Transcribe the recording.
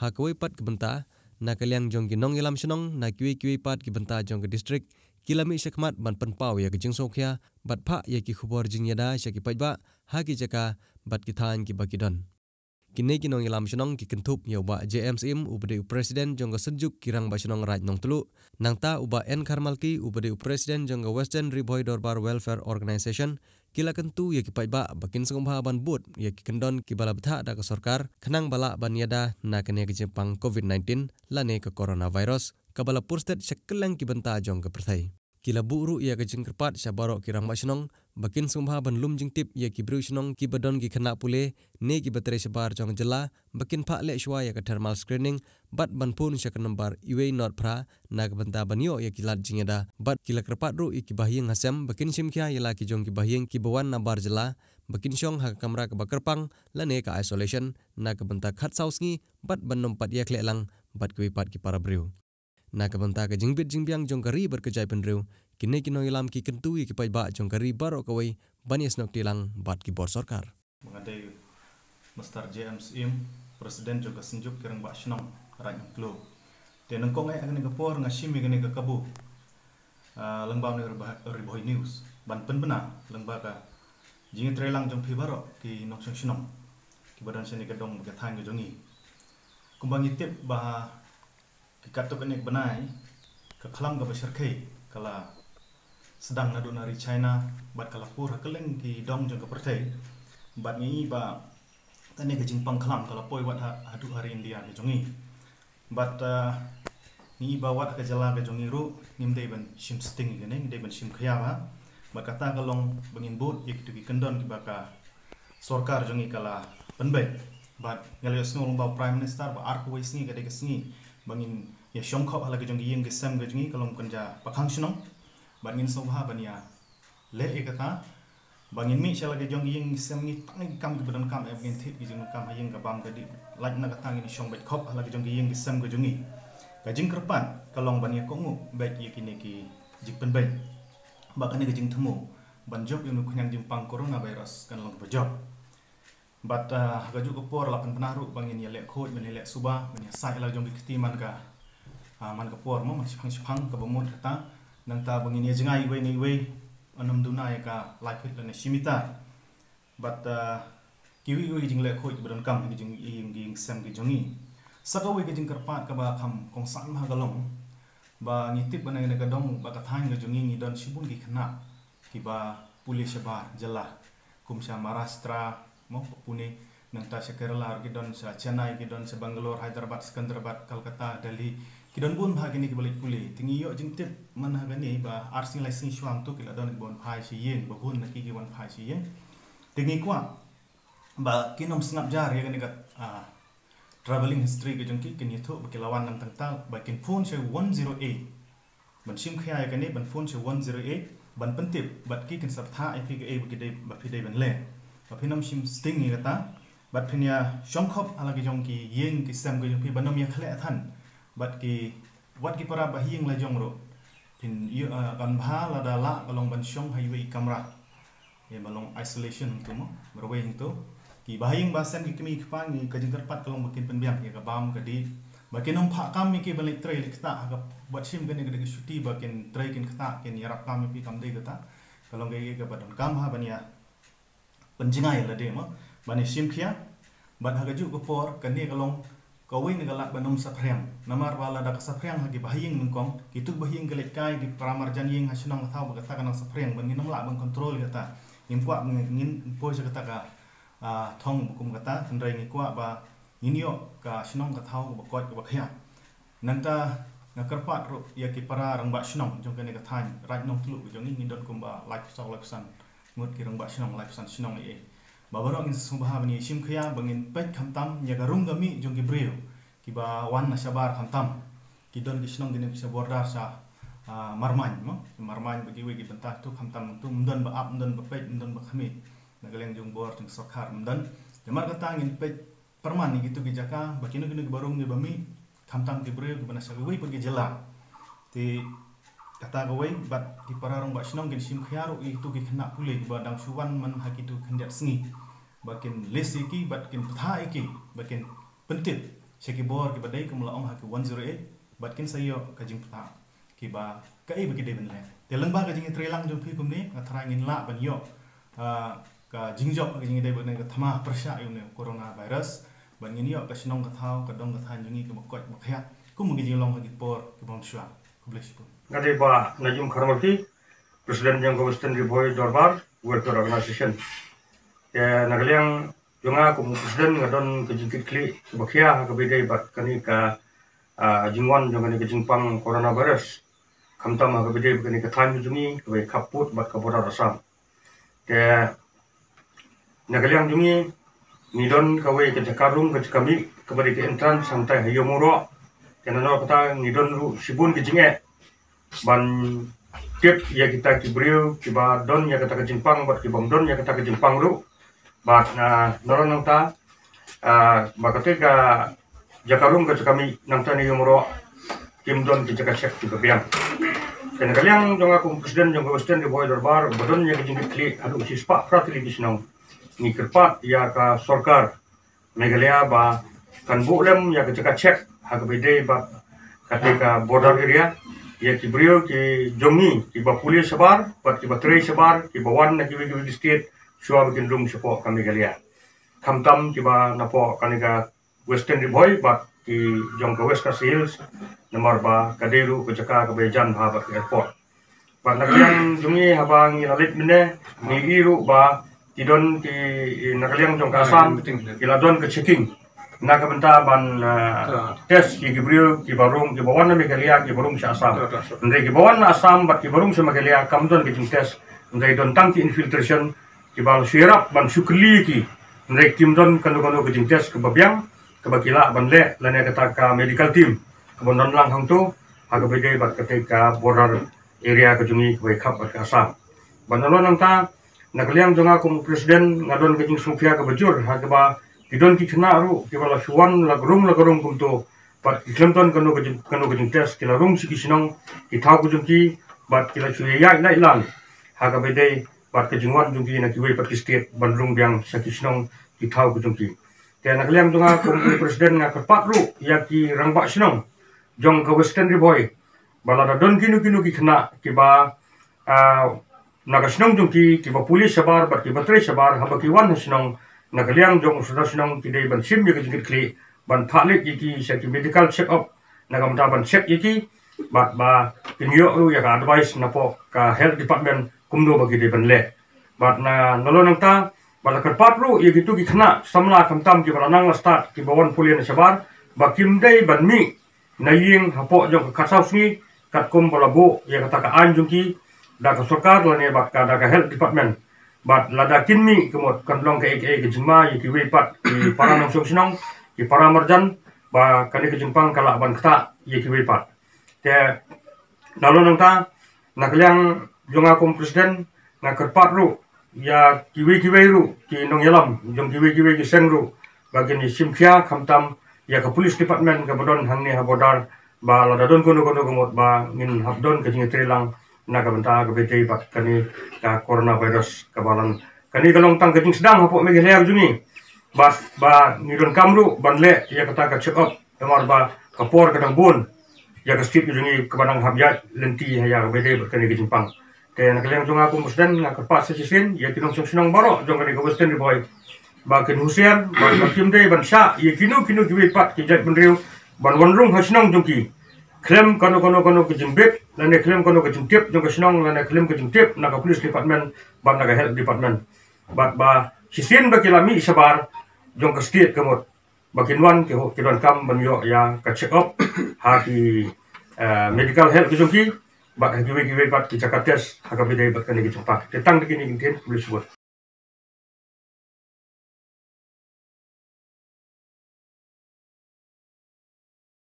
hakoi pat ke benta na kaliang jong ki nong ilam shnong na kiwi pat ki benta jong ke distrik kilami sekmat ban penpau ya ke jing sokya bat pha ya ki khubor jing yada sya ki pajba ha ki jaka bat ki than ki bakidon kini ki nong ilam shnong ki kentup ya ba JMSM ubade presiden jong ke senjuk kirang ba shnong raj nong telu nangta uba en karmalki ubade presiden jong ke Western Riboy Dorbar Welfare Organization kila kentu ya ki pajba bakin sengomha ban but ya ki kendon ki bala betha da ke sorkar khenang bala ban yada na kene ke jepang COVID-19 lane ke coronavirus kabala purstet sekeleng ki benta jong ke perthai kila buru ya ke jengkerpat sabarok kirang masnong bakin sengomha ban lum jingtip ya ki bru snong ki badon ki khena pule ne ki batre sebar jong jela bakin pha le shwa ya ke thermal screening bat ban pun syak number iwe not pra na ke benta ban yo ya ki lat jingeda bat kila kerpat ru ki bahyeng hasem bakin simkya ya la ki jong ki bahyeng ki bawan na bar jela bakin syong ha kamra ke bakerpang lane ka isolation na ke benta khat sausngi bat ban nompat ya klelang bat ki pat ki para brew na ke benta ke jingbit jingbyang jong kari berkejai penrew kini kino ilam ki kentu ki pajba jong kari baro kawai banias nok tilang bat ki bor sorkar mengadai Mr. JMSM presiden juga senjuk kirang ba shnong raj klo te nangkong ai agni kapor ngashimi gani ka kabu lengba ni riboy news ban penbena lengba ka jingi trelang jong phi baro ki nok shnong ki badan seni ka dong ka thang jongi kumbang itip ba ki katok nek benai ka khalam ga besar kai kala sedang nadu nari China bat kala pur hakeleng ki dong jong ka perthai bat ngi ba tane ka jingpang khalam kala poi wat hadu hari India ke jongi bat ni ba wat ka jala ke jongi ru nimdei ban sim sting gene ngdei ban sim khaya ba bat kata kalong bangin bot yek tu ki kendon ki baka sorkar jongi kala penbai bat ngalios ngolong ba prime minister ba arku wisni ka de kesni bangin ya shongkho hala ke jongi yeng gesam ke jongi kalong kanja pakhang shnong bangin sobha bania le ekata bangin mi shala ke jongi yeng gesam ni tang kam ke badan kam evgen thit ki jong kam hayeng ka bam ka di laj na ka tang ni shong bet khop hala ke jongi yeng gesam ke jongi ka jing kerpan kalong bania kongu baik yekini ki jikpen bai bakane ke jing themu ban job yunu khunyang jing pang coronavirus kan long job bat gaju ko por lapan penaru bangin ya le khoj men le suba men ya sai la jong ki man ka man ka por mo phang ka bomon kata nang ta bangin ya jingai we ni we anam duna ya ka life hit le simita bat kiwi we jing le khoj badan kam ki jing ying sam ki jongi sakawi ke jing kerpat ka ba kham kong sam ha galong ba ngitip banang ne ka dong ba ka thang ga jongi ni don sibun ki khna ki ba pulis bar jala kumsha Maharashtra mo Pune nang ta sa Kerala ki don sa Chennai ki don sa Bangalore Hyderabad Sikandrabad Kolkata Delhi ki don bun bhag ni ki balik puli tingi yo jing tip man ha gani ba arsing license swang tu ki la don bon phai si yen ba bun na ki ki bon phai si yen tingi kwa ba kinom snap jar ya gani ka traveling history ke jongki kin yitho bakilawan nang tangta bakin phone se 108 ban sim khaya ka ne ban phone se 108 ban pentip bat ki kin saptha ip ke e bakide ba phidei ban le ba phinam sim sting ni kata bat phinya shongkhop ala ke jongki yeng ki sam ke jongpi banom ya khle than bat ki wat ki para ba hieng la jong ro phin kan bha la da la kalong ban shong highway camera ye balong isolation tu mo berwe tu ki bahing basan ki kemi khpang ni ka jingkar pat kalong bakin penbiak ya ka bam ka di bakin om pha kam mi ki balik trai likta ka buat sim kan ni shuti bakin trai kin khta kin yarap kam mi kam dei kata kalong ge ka badon kam ha bania penjingai la de mo bani sim khia bat ha gaju ko por kan ni kalong kawin ni galak banom saprem namar wala da saprem ha ki bahing nungkong ki tu bahing gelek kai ki pramarjan yeng ha sunang thau ba kata kan saprem ban ni nom la ban control kata impwa ngin po sa kata ka thong bukum kata tendrai ni kwa ba inyo ka shnong ka thau ba kot ba khya nanta ngakarpat ro ya ki para rang ba shnong jong ka ni ka than raj nong tlu jong ni don kumba life san ngut ki rang ba shnong life san shnong e ba barong in subha bani sim khya bangin pek khamtam ya garung gami jong ki breu ki ba wan na sabar khamtam ki don ki shnong gini sa bordar sa marman mo marman bagi we ki bentah tu khamtam tu mdon ba ap mdon ba pek mdon ba khami nagaleng jung bor ting sokar mdan jamar kata ngin pe perman ni gitu ki jaka bakino kino ki barung ni bami khamtam ki breu ki bana sawi pergi jela ti kata gawai bat ki pararong ba shnong gin sim khyaru itu ki khna pule ki badang suwan man hakitu khenjat sngi bakin lesi ki batkin ptha iki bakin pentit Sheki bor ki badai kumula ong haki 108 batkin sayo kajing pta ki ba kai bagi de benle te lengba kajing trelang jong phi kumni ngathara ngin la ban yo ka jingjok kajing de bane ka thama persya yune corona virus ban ngin yo ka sinong ka thau ka dong ka than jungi ka bakot bakhya kum gi jing long haki por ki bom shwa kublish pu ngade ba najum kharmati Presiden yang Western Riboy Dorbar World Organization ya nagaliang junga kum presiden ngadon kejingkit kli bakhia ka bidai bat kani ka jingwan jong kani kejingpang coronavirus kamtam ka bidai kani ka than jungi ka kaput bat ka boda rasam ya nagaliang jungi nidon ka we ka jakarung ka kami ka bari ka entran santai hayo muro kenano kata nidon ru sibun kejinge ban tip ya kita kibriu kiba don ya kata kejingpang bat kibam don ya kata kejingpang ru bat noron nangta bakate ka jakarung ka kami nangta ni yumro kim don ki jaka sek ki babiang ken kaliang jong aku presiden jong Western Riboy Dorbar bodon ya kejing kli adu sispa pratili bisnong ni kerpat ya ka sorkar Meghalaya ba kan bulem ya ka jaka cek ha ka bede ba katika border area ya kibriu ki jongi ki ba pulis sabar bat ki ba trei sabar ki ba wan na ki wi state shua bikin room sepo kami galia kamtam kiba napo kaniga Western Riboy bat ki jong ke West Coast Hills nomor ba kaderu ke jaka ke bejan ha ba airport bat nakaliang jungi habang ilalit mine ni iru ba tidon ki nakaliang jong kasam iladon ke checking na ka benta ban test ki gibriu ki barum ki bawan na Meghalaya ki barum sa asam ndai ki bawan na asam bat ki barum sa Meghalaya kamdon ki test ndai don tang ki infiltration ki bal syirap ban syukli ki ndai kimdon kanu ke tes ke babiang ke bakila ban le lane kata ka medical team ke bonon lang hang tu ha ke bede bat ketika border area ke jungi ke khap ke asam banolon nangta nakaliang jonga kum presiden ngadon ke jing sufia ke bejur ha ke ba tidon ki khna ru ki bala suwan la grum kum tu bat ki klemton kanu ke jing tes ki la rum si ki sinong ki thau ku jungki bat ki la suya ya lai lan ha ke bede bat ke jingwan jungki na kiwe pat state bandrung biang sakisnong ki thau ku jungki te nakaliam tunga kum presiden nga kapat ru ya ki rangba sinong jong ka Western Riboy balada don kinu ki khna ki ba nagasnong jungki ki ba pulis sabar bat ki batre sabar ha ba ki wan sinong nakaliam jong sudah sinong ki dei ban sim ye ki kli ban phale ki sa ki medical check up nagamta ban check ki bat ba kinyo ru ya ka advice na po ka health department kumdo bagi de banle bat na nolong ta bala kerpat ru ye gitu ki khna samla kamtam ki balanang start ki bawon pulian sabar bakim dei ban mi na ying hapo jong ka kasau ni kat kum bala bo ye kata ka anjung ki da ka sarkar la ne bat ka da ka health department bat lada kinmi kemot kanlong ke ke jingma ye ki we pat ki para nong sinong ki para marjan ba kani ke jingpang kala ban kata ye ki we pat te nolong ta nakaliang jonga kum presiden na kerpat ru ya kiwi ru ki nong yalam jong kiwi ki seng ru bagi ni simkhia kamtam ya ka police department ka bodon hangni ha bodar ba la dadon kono gomot ba ngin habdon ka jing trelang na ka benta ka bete bat kani ka coronavirus ka balan kani galong tang ka jing sedang hapo Meghalaya juni ba ni don kamru banle ya kata ka check up tamar ba kapor ka dang bun ya ka strip jungi ka banang habyat lenti ya ka bete bat kani ka jingpang te nakaliang jonga kum presiden nga kapat sa sisin ya kinong sinong baro jong kani ka Western Riboy ba kin husian ba kim dei ban sha ye kinu kiwi pat ki jat benriu ban wonrung hasnong jongki klem kono ke jimbit lane klem kono ke jingtip jong kasnong lane klem ke jingtip na ka police department ban na ka health department ba sisin ba kilami sabar jong ka state kamot bakinwan ke ho kidon kam ban yo ya ka check up ha ki medical health jongki bat kiwi pat ki jakates ha ka bidai bat kani ki cepat tetang dikini ngin boleh sebut